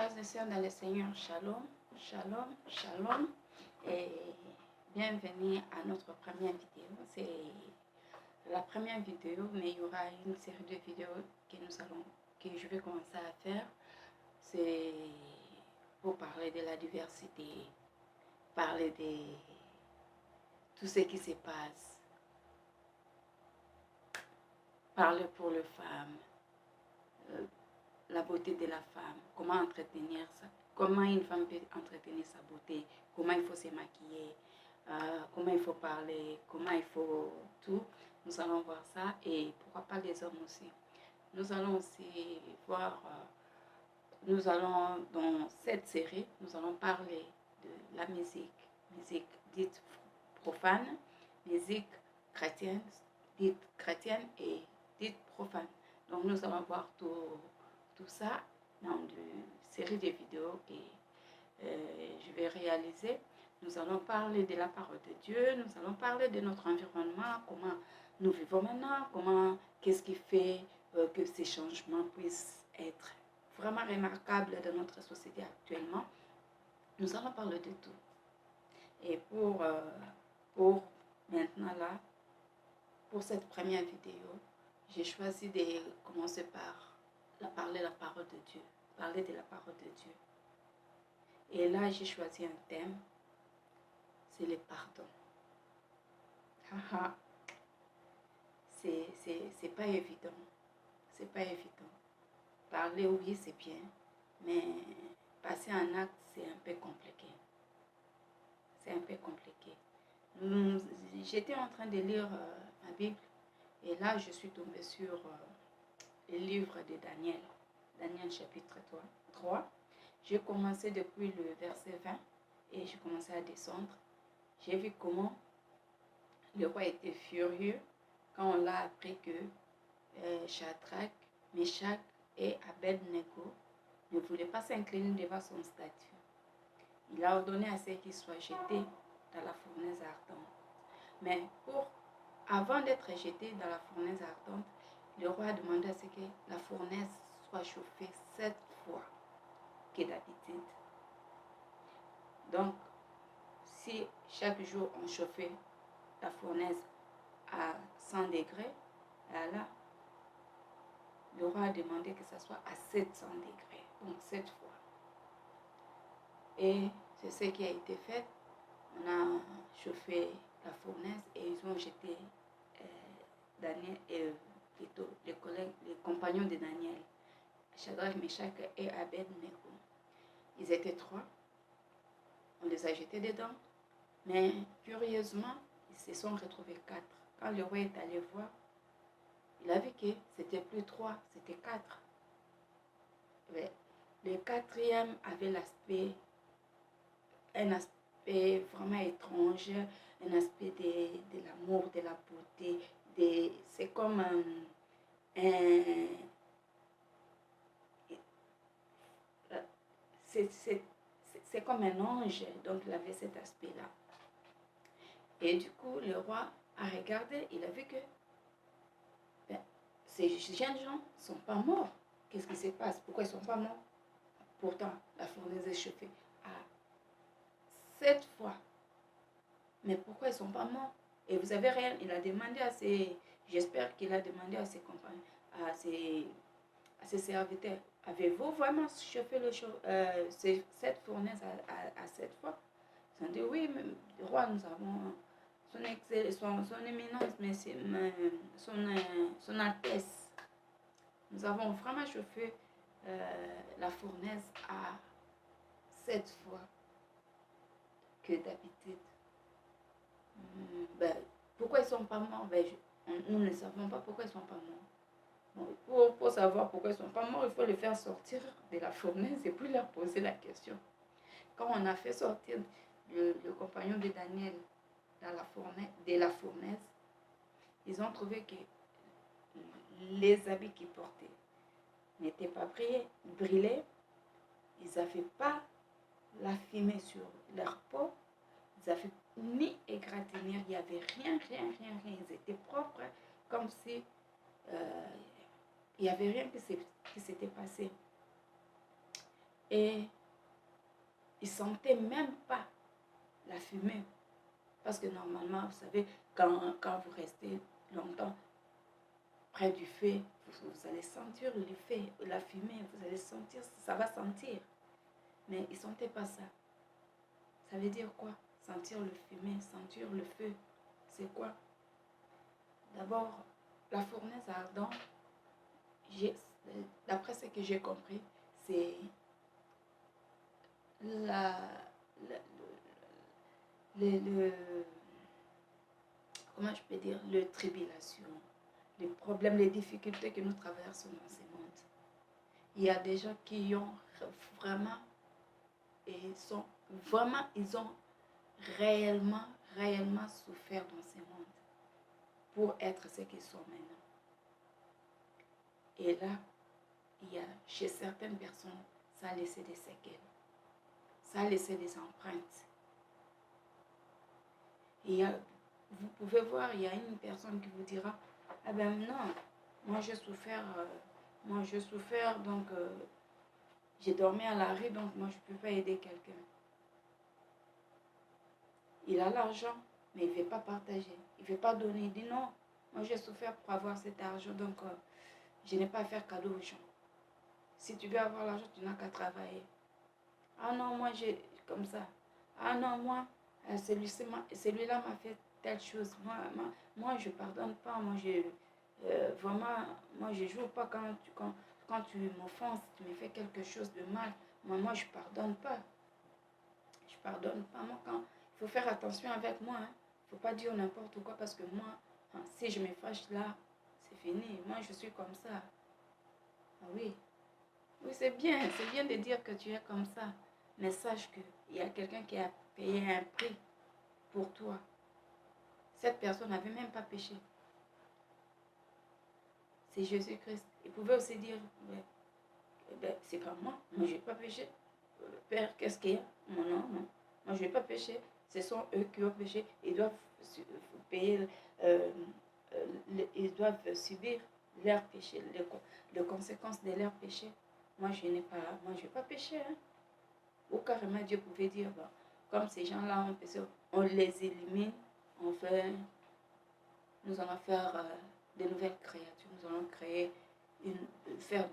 frères et sœurs dans le Seigneur, shalom, shalom, shalom, et bienvenue à notre première vidéo. C'est la première vidéo, mais il y aura une série de vidéos que je vais commencer à faire. C'est pour parler de la diversité, parler de tout ce qui se passe, parler pour les femmes, la beauté de la femme, comment entretenir ça, comment une femme peut entretenir sa beauté, comment il faut se maquiller, comment il faut parler, comment il faut tout. Nous allons voir ça et pourquoi pas les hommes aussi. Nous allons aussi voir, dans cette série, nous allons parler de la musique dite profane, musique chrétienne, dite chrétienne et dite profane. Donc nous allons voir tout ça dans une série de vidéos que je vais réaliser. Nous allons parler de la parole de Dieu, nous allons parler de notre environnement, comment nous vivons maintenant, qu'est-ce qui fait que ces changements puissent être vraiment remarquables dans notre société actuellement. Nous allons parler de tout. Et pour maintenant là, pour cette première vidéo, j'ai choisi de commencer par parler de la parole de Dieu. Et là, j'ai choisi un thème, c'est le pardon. C'est pas évident. C'est pas évident. Parler, oui, c'est bien, mais passer en acte, c'est un peu compliqué. C'est un peu compliqué. J'étais en train de lire ma Bible, et là, je suis tombée sur le livre de Daniel. Daniel chapitre 3. J'ai commencé depuis le verset 20 et j'ai commencé à descendre. J'ai vu comment le roi était furieux quand on l'a appris que Shadrach, Meshach et Abednego ne voulaient pas s'incliner devant son statue. Il a ordonné à ceux qui soient jetés dans la fournaise ardente. Mais avant d'être jeté dans la fournaise ardente, le roi a demandé à ce que la fournaise soit chauffée 7 fois que d'habitude. Donc, si chaque jour on chauffait la fournaise à 100 degrés, là, le roi a demandé que ça soit à 700 degrés, donc 7 fois. Et c'est ce qui a été fait. On a chauffé la fournaise et ils ont jeté Daniel et plutôt les compagnons de Daniel, Shadrach, Meshach et Abednego. Ils étaient 3. On les a jetés dedans. Mais curieusement, ils se sont retrouvés 4. Quand le roi est allé voir, il a vu que c'était plus 3, c'était 4. Mais le 4e avait un aspect vraiment étrange, un aspect de l'amour, de la beauté. C'est comme c'est comme un ange, donc il avait cet aspect-là. Et du coup, le roi a regardé, il a vu que ces jeunes gens ne sont pas morts. Qu'est-ce qui se passe? Pourquoi ils ne sont pas morts? Pourtant, la fournaise est chauffée à 7 fois. Mais pourquoi ils ne sont pas morts? Et vous savez rien, il a demandé à ses... J'espère qu'il a demandé à ses compagnons, à ses serviteurs, avez-vous vraiment chauffé cette fournaise à 7 fois? Ils ont dit oui, mais le roi, nous avons son éminence, mais son Altesse. Nous avons vraiment chauffé la fournaise à 7 fois que d'habitude. Pourquoi ils ne sont pas morts? Nous ne savons pas pourquoi ils ne sont pas morts. Bon, pour savoir pourquoi ils ne sont pas morts, il faut les faire sortir de la fournaise et puis leur poser la question. Quand on a fait sortir le compagnon de Daniel de la fournaise, ils ont trouvé que les habits qu'ils portaient n'étaient pas brillés, ils n'avaient pas la fumée sur leur peau, ils n'avaient ni égratignure, il n'y avait rien, ils étaient propres, comme si il n'y avait rien qui s'était passé. Et il ne sentait même pas la fumée. Parce que normalement, vous savez, quand vous restez longtemps près du feu, vous allez sentir le feu, la fumée, vous allez sentir, ça va sentir. Mais il ne sentait pas ça. Ça veut dire quoi? Sentir le fumée, sentir le feu. C'est quoi? D'abord, la fournaise ardente, d'après ce que j'ai compris, c'est la, le, comment je peux dire, le tribulation, les problèmes, les difficultés que nous traversons dans ce monde. Il y a des gens qui ont vraiment, ils ont réellement souffert dans ce monde pour être ce qu'ils sont maintenant. Et là, il y a chez certaines personnes, ça a laissé des séquelles, ça a laissé des empreintes. Et vous pouvez voir, il y a une personne qui vous dira, ah ben non, moi j'ai souffert, donc j'ai dormi à la rue, donc moi je ne peux pas aider quelqu'un. Il a l'argent, mais il ne veut pas partager, il ne veut pas donner. Il dit non, moi j'ai souffert pour avoir cet argent, donc je n'ai pas à faire cadeau aux gens. Si tu veux avoir l'argent, tu n'as qu'à travailler. Ah non, moi j'ai comme ça. Ah non, moi, celui-là m'a fait telle chose. Moi je ne pardonne pas. Vraiment, moi je ne joue pas quand tu m'offenses, tu me fais quelque chose de mal. Moi je ne pardonne pas. Je ne pardonne pas. Moi, il faut faire attention avec moi. Il ne faut pas dire n'importe quoi parce que moi, si je me fâche là, c'est fini. Moi, je suis comme ça. Ah oui. Oui, c'est bien de dire que tu es comme ça. Mais sache qu'il y a quelqu'un qui a payé un prix pour toi. Cette personne n'avait même pas péché. C'est Jésus-Christ. Il pouvait aussi dire, c'est pas moi je n'ai pas péché. Père, qu'est-ce qu'il y a? Non. Moi, je n'ai pas péché. Ce sont eux qui ont péché. Ils doivent payer, ils doivent subir leur péché, les conséquences de leur péché. Moi, je n'ai pas péché. Hein. Ou carrément, Dieu pouvait dire, bon, comme ces gens-là ont péché, on les élimine, nous allons faire de nouvelles créatures, nous allons faire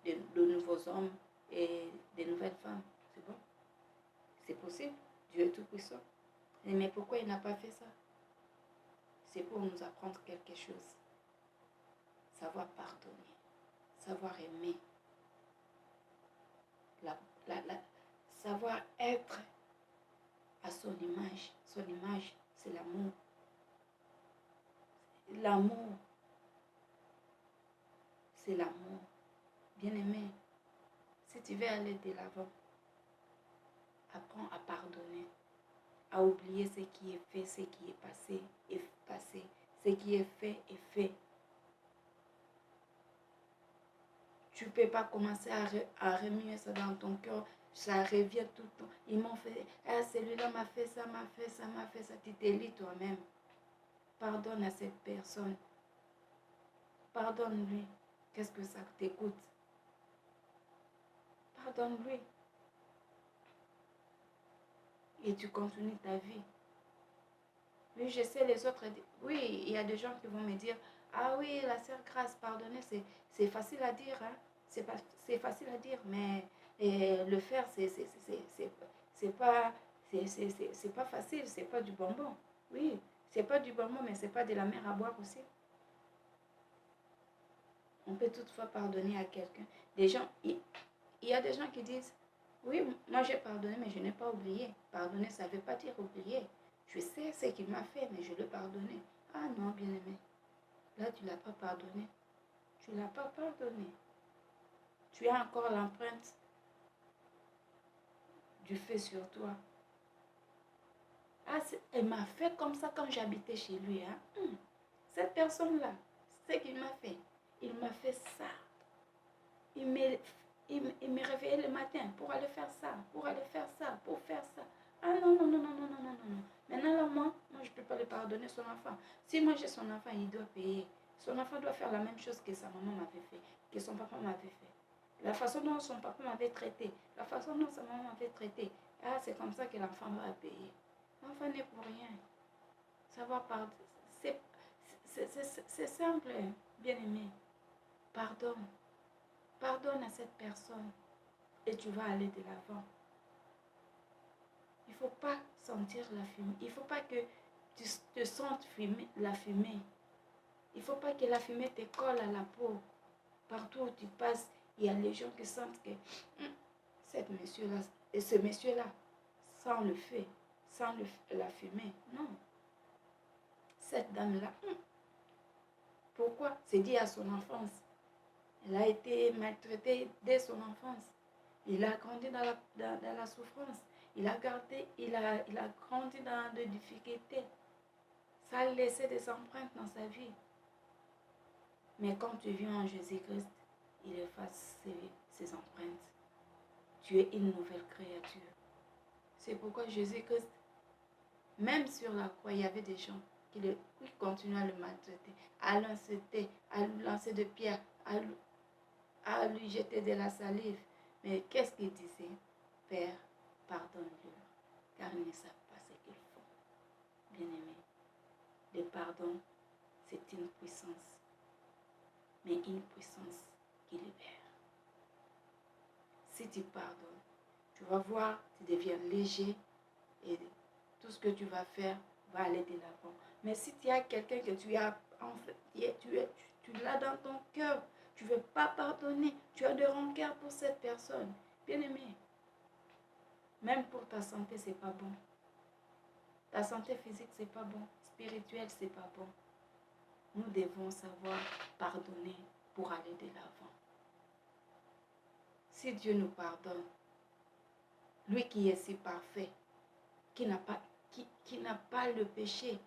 de nouveaux hommes et de nouvelles femmes. C'est bon? C'est possible. Dieu est tout puissant. Mais pourquoi il n'a pas fait ça? C'est pour nous apprendre quelque chose. Savoir pardonner, savoir aimer, savoir être à son image. Son image, c'est l'amour. L'amour, c'est l'amour. Bien-aimé, si tu veux aller de l'avant, apprends à pardonner, à oublier ce qui est fait, ce qui est passé, ce qui est fait est fait. Tu ne peux pas commencer à remuer ça dans ton cœur. Ça revient tout le temps. Ils m'ont fait, celui-là m'a fait ça. Tu t'élis toi-même. Pardonne à cette personne. Pardonne-lui. Qu'est-ce que ça t'écoute? Pardonne-lui. Et tu continues ta vie. Oui, je sais les autres. Oui, il y a des gens qui vont me dire, ah oui, la sœur Grâce, pardonner, c'est facile à dire. Hein? C'est facile à dire, mais le faire, c'est pas facile, c'est pas du bonbon. Oui, c'est pas du bonbon, mais c'est pas de la mer à boire aussi. On peut toutefois pardonner à quelqu'un. Il y a des gens qui disent, oui, moi j'ai pardonné, mais je n'ai pas oublié. Pardonner, ça ne veut pas dire oublier. Je sais ce qu'il m'a fait, mais je l'ai pardonné. Ah non, bien-aimé, là tu ne l'as pas pardonné. Tu ne l'as pas pardonné. Tu as encore l'empreinte du feu sur toi. Ah, elle m'a fait comme ça quand j'habitais chez lui. Hein? Cette personne-là, c'est ce qu'il m'a fait. Il m'a fait ça. Il me réveillait le matin pour aller faire ça, pour faire ça. Ah non. Maintenant, là, moi, je ne peux pas le pardonner, son enfant. Si moi j'ai son enfant, il doit payer. Son enfant doit faire la même chose que sa maman m'avait fait, que son papa m'avait fait. La façon dont son papa m'avait traité, la façon dont sa maman m'avait traité. Ah, c'est comme ça que l'enfant va payer. L'enfant n'est pour rien. Ça va pardonner. C'est simple, bien-aimé. Pardonne. Pardonne à cette personne et tu vas aller de l'avant. Il ne faut pas sentir la fumée. Il ne faut pas que tu te sentes la fumée. Il ne faut pas que la fumée te colle à la peau. Partout où tu passes, il y a les gens qui sentent que cette monsieur-là et ce monsieur-là, sans le feu, sans la fumée. Non. Cette dame-là, pourquoi? C'est dit à son enfance. Elle a été maltraitée dès son enfance. Il a grandi dans la souffrance. Il a grandi dans des difficultés. Ça a laissé des empreintes dans sa vie. Mais quand tu viens en Jésus-Christ, il efface ses empreintes. Tu es une nouvelle créature. C'est pourquoi Jésus-Christ, même sur la croix, il y avait des gens qui continuaient à le maltraiter, à l'insulter, à lui lancer de pierres, à lui jeter de la salive. Mais qu'est-ce qu'il disait? Père, pardonne-leur, car ils ne savent pas ce qu'ils font. Bien-aimé, le pardon, c'est une puissance, mais une puissance qui libère. Si tu pardonnes, tu vas voir, tu deviens léger et tout ce que tu vas faire va aller de l'avant. Mais si tu as quelqu'un que tu as, tu l'as dans ton cœur, tu ne veux pas pardonner, tu as de rancœur pour cette personne, bien-aimé, même pour ta santé, c'est pas bon. Ta santé physique, c'est pas bon. Spirituelle, c'est pas bon. Nous devons savoir pardonner pour aller de l'avant. Si Dieu nous pardonne, lui qui est si parfait, qui n'a pas le péché,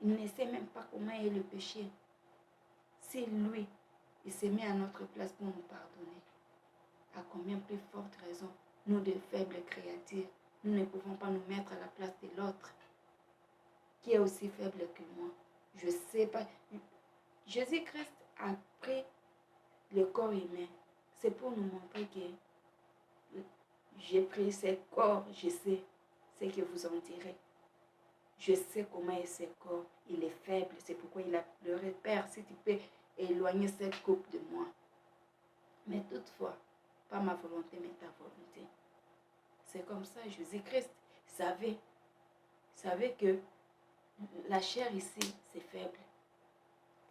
il ne sait même pas comment est le péché. Si lui, il s'est mis à notre place pour nous pardonner, à combien plus forte raison, nous de faibles créatures, nous ne pouvons pas nous mettre à la place de l'autre, qui est aussi faible que moi. Je ne sais pas. Jésus-Christ a pris le corps humain. C'est pour nous montrer que j'ai pris ce corps, je sais ce que vous en direz. Je sais comment est ce corps. Il est faible. C'est pourquoi il a pleuré. Père, si tu peux éloigner cette coupe de moi. Mais toutefois, pas ma volonté, mais ta volonté. C'est comme ça, Jésus-Christ savait que la chair ici, c'est faible.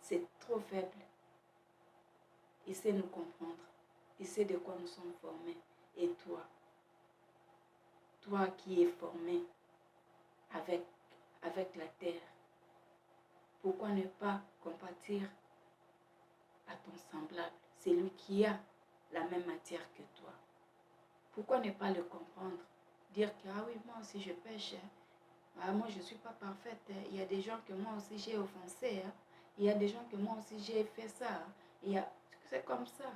C'est trop faible. Il sait nous comprendre. Il sait de quoi nous sommes formés. Et toi qui es formé avec la terre, pourquoi ne pas compatir à ton semblable, celui qui a la même matière que toi? Pourquoi ne pas le comprendre? Dire que, ah oui, moi aussi je pêche. Ah, moi je ne suis pas parfaite. Il y a des gens que moi aussi j'ai offensé. Il y a des gens que moi aussi j'ai fait ça. C'est comme ça.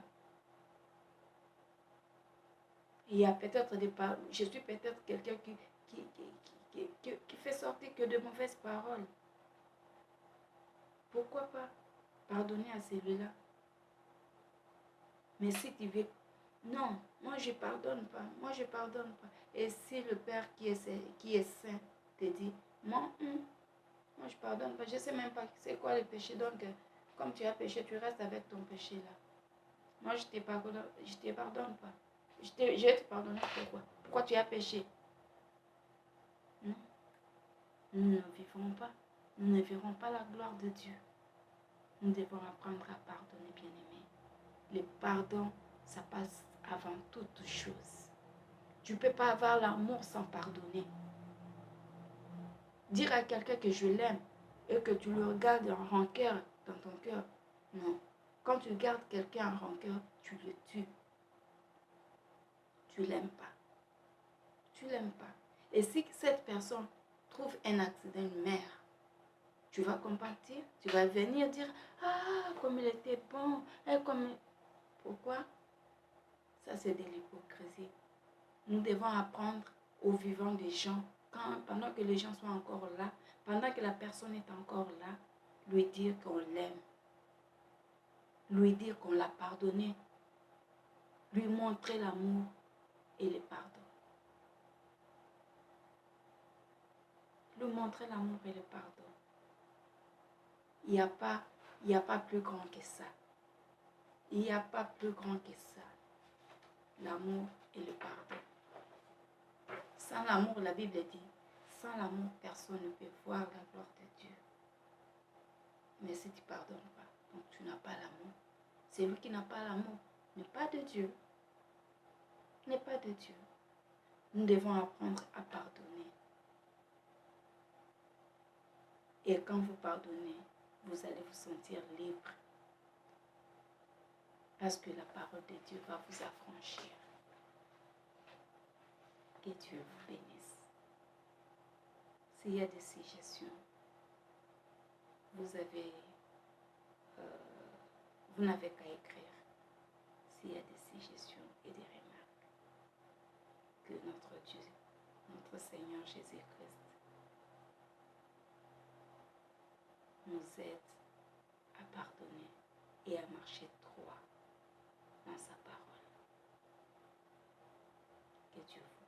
Il y a peut-être je suis peut-être quelqu'un qui fait sortir que de mauvaises paroles. Pourquoi pas pardonner à celui-là? Mais si tu veux, non, moi je pardonne pas, moi je pardonne pas. Et si le Père qui est saint te dit, moi je pardonne pas, je ne sais même pas c'est quoi le péché, donc comme tu as péché, tu restes avec ton péché là. Moi je te pardonne pas. Je vais te pardonner pourquoi? Pourquoi tu as péché? Non, nous ne vivons pas, nous ne verrons pas la gloire de Dieu. Nous devons apprendre à pardonner, bien-aimés. Le pardon, ça passe avant toute chose. Tu ne peux pas avoir l'amour sans pardonner. Dire à quelqu'un que je l'aime et que tu le regardes en rancœur dans ton cœur, non. Quand tu gardes quelqu'un en rancœur, tu le tues. Tu ne l'aimes pas. Tu ne l'aimes pas. Et si cette personne trouve un accident, une mère, tu vas compatir, tu vas venir dire, ah, comme il était bon, Pourquoi? Ça, c'est de l'hypocrisie. Nous devons apprendre aux vivants des gens, pendant que les gens sont encore là, pendant que la personne est encore là, lui dire qu'on l'aime, lui dire qu'on l'a pardonné. lui montrer l'amour et le pardon. Lui montrer l'amour et le pardon. Il n'y a pas plus grand que ça. Il n'y a pas plus grand que ça. L'amour et le pardon. Sans l'amour, la Bible dit, sans l'amour, personne ne peut voir la gloire de Dieu. Mais si tu ne pardonnes pas, donc tu n'as pas l'amour. Celui qui n'a pas l'amour n'est pas de Dieu. N'est pas de Dieu. Nous devons apprendre à pardonner. Et quand vous pardonnez, vous allez vous sentir libre. Parce que la parole de Dieu va vous affranchir. Que Dieu vous bénisse. S'il y a des suggestions, vous n'avez qu'à écrire. S'il y a des suggestions et des remarques, que notre Dieu, notre Seigneur Jésus-Christ nous aide à pardonner et à marcher droit dans sa parole. Que Dieu vous